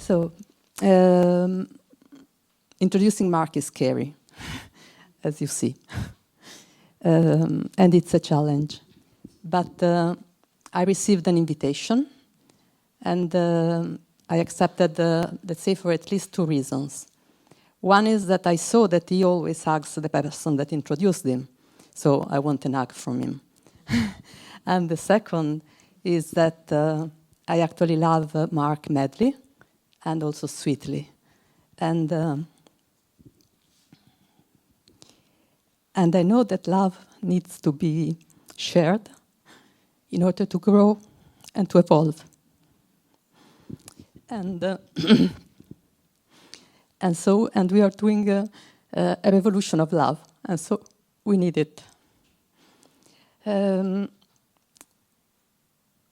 So, um, introducing Marc is scary, as you see. And it's a challenge. But I received an invitation, and I accepted, let's say, for at least two reasons. One is that I saw that he always hugs the person that introduced him, so I want an hug from him. And the second is that I actually love Marc madly and also sweetly. And I know that love needs to be shared in order to grow and to evolve. And and we are doing a revolution of love, and so we need it.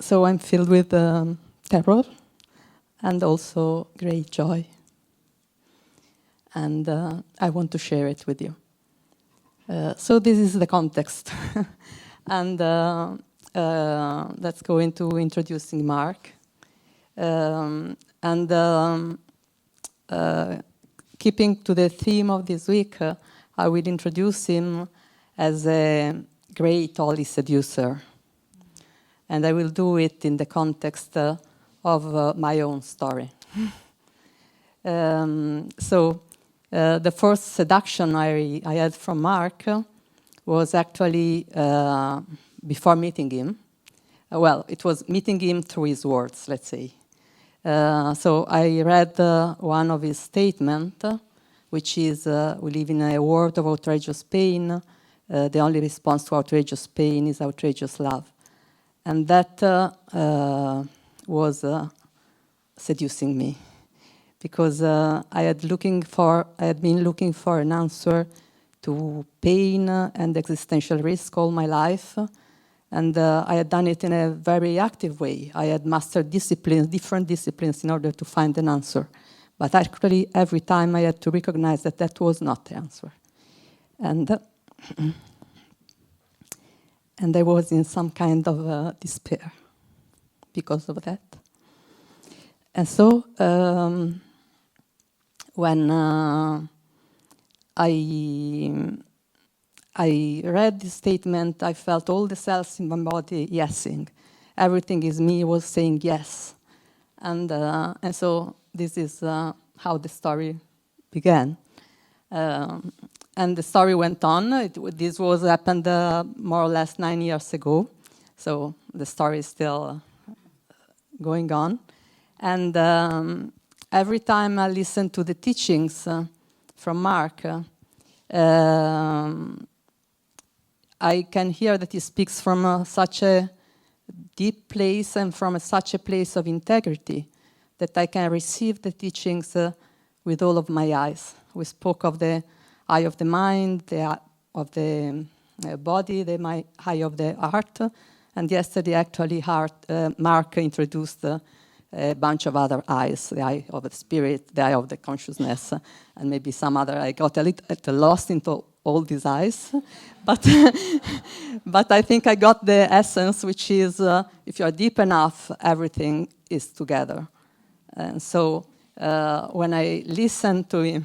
So I'm filled with terror and also great joy. And I want to share it with you. So this is the context. And let's go into introducing Marc. Keeping to the theme of this week, I will introduce him as a great holy seducer. And I will do it in the context of my own story. The first seduction I had from Marc was actually before meeting him. Well, it was meeting him through his words, let's say. So I read one of his statements, which is, we live in a world of outrageous pain. The only response to outrageous pain is outrageous love. And that was seducing me. Because I had been looking for an answer to pain and existential risk all my life. And I had done it in a very active way. I had mastered different disciplines in order to find an answer. But actually, every time I had to recognize that that was not the answer. And I was in some kind of despair because of that. And so, when I read this statement, I felt all the cells in my body yesing. Everything is me was saying yes. And so this is how the story began. And the story went on. This happened more or less 9 years ago. So the story is still going on. And every time I listen to the teachings from Marc, I can hear that he speaks from such a deep place and from such a place of integrity that I can receive the teachings with all of my eyes. We spoke of the eye of the mind, the eye of the body, the eye of the heart, and yesterday actually Marc introduced a bunch of other eyes, the eye of the spirit, the eye of the consciousness, and maybe some other. I got a little lost into all these eyes, but I think I got the essence, which is if you are deep enough, everything is together. And so when I listen to him,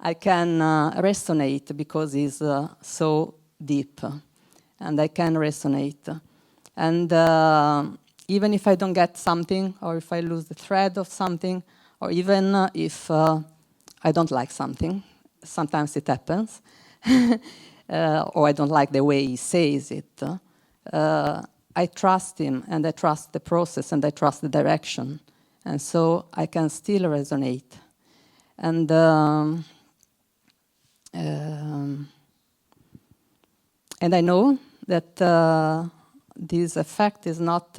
I can resonate because he's so deep, and I can resonate. And even if I don't get something, or if I lose the thread of something, or even if I don't like something, sometimes it happens, or I don't like the way he says it, I trust him, and I trust the process, and I trust the direction. And so I can still resonate. And I know that this effect is not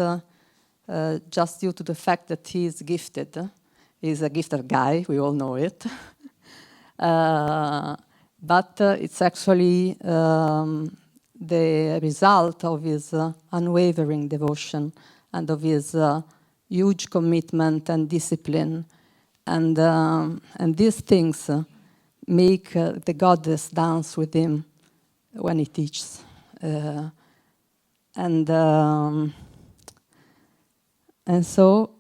just due to the fact that he is gifted. He's a gifted guy, we all know it. But it's actually the result of his unwavering devotion and of his huge commitment and discipline. And these things make the goddess dance with him when he teaches. And so